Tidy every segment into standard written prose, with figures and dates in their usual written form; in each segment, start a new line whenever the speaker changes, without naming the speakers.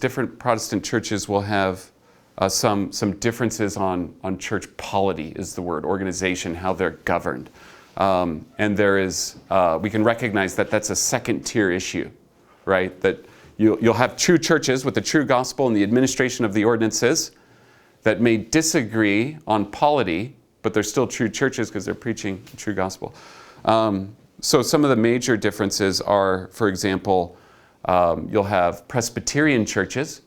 Different Protestant churches will have some differences on church polity is the word, organization, how they're governed. And there is, we can recognize that that's a second tier issue, right? That you'll have true churches with the true gospel and the administration of the ordinances that may disagree on polity, but they're still true churches because they're preaching the true gospel. So some of the major differences are, for example, you'll have Presbyterian churches,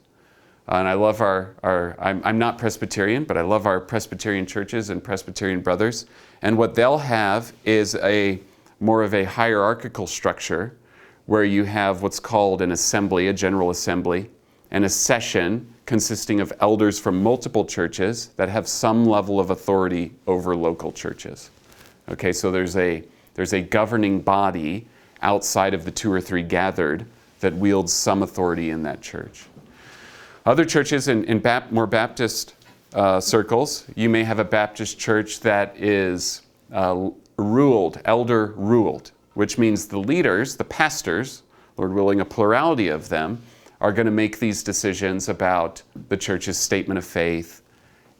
and I love I'm not Presbyterian, but I love our Presbyterian churches and Presbyterian brothers. And what they'll have is more of a hierarchical structure where you have what's called an assembly, a general assembly, and a session consisting of elders from multiple churches that have some level of authority over local churches. Okay, so there's a governing body outside of the two or three gathered that wields some authority in that church. Other churches in more Baptist circles, you may have a Baptist church that is elder ruled, which means the leaders, the pastors, Lord willing, a plurality of them, are going to make these decisions about the church's statement of faith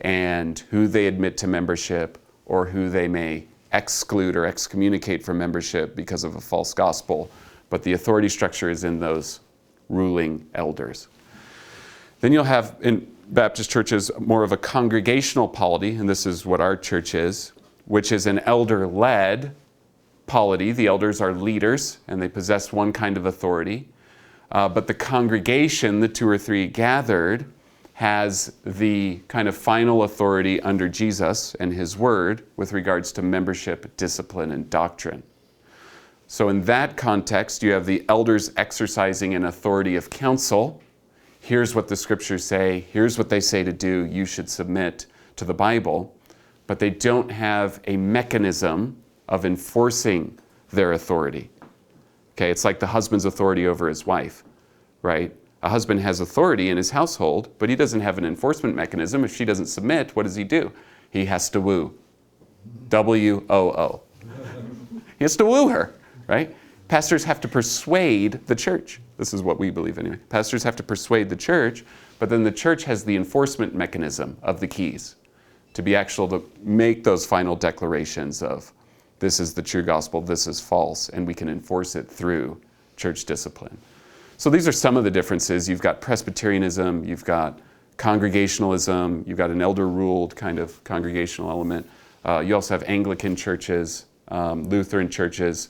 and who they admit to membership or who they may exclude or excommunicate from membership because of a false gospel. But the authority structure is in those ruling elders. Then you'll have in Baptist churches more of a congregational polity, and this is what our church is, which is an elder-led polity. The elders are leaders, and they possess one kind of authority. But the congregation, the two or three gathered, has the kind of final authority under Jesus and his word with regards to membership, discipline, and doctrine. So in that context, you have the elders exercising an authority of counsel. Here's what the scriptures say. Here's what they say to do. You should submit to the Bible. But they don't have a mechanism of enforcing their authority. Okay, it's like the husband's authority over his wife, right? A husband has authority in his household, but he doesn't have an enforcement mechanism. If she doesn't submit, what does he do? He has to woo. W-O-O. He has to woo her, right? Pastors have to persuade the church. This is what we believe anyway. Pastors have to persuade the church, but then the church has the enforcement mechanism of the keys to be actual to make those final declarations of this is the true gospel, this is false, and we can enforce it through church discipline. So these are some of the differences. You've got Presbyterianism, you've got Congregationalism, you've got an elder-ruled kind of congregational element. You also have Anglican churches, Lutheran churches.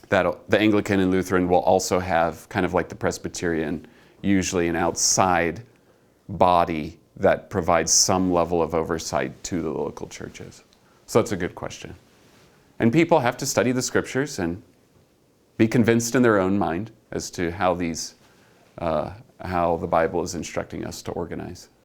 That the Anglican and Lutheran will also have, kind of like the Presbyterian, usually an outside body that provides some level of oversight to the local churches. So that's a good question. And people have to study the scriptures and be convinced in their own mind as to how the Bible is instructing us to organize.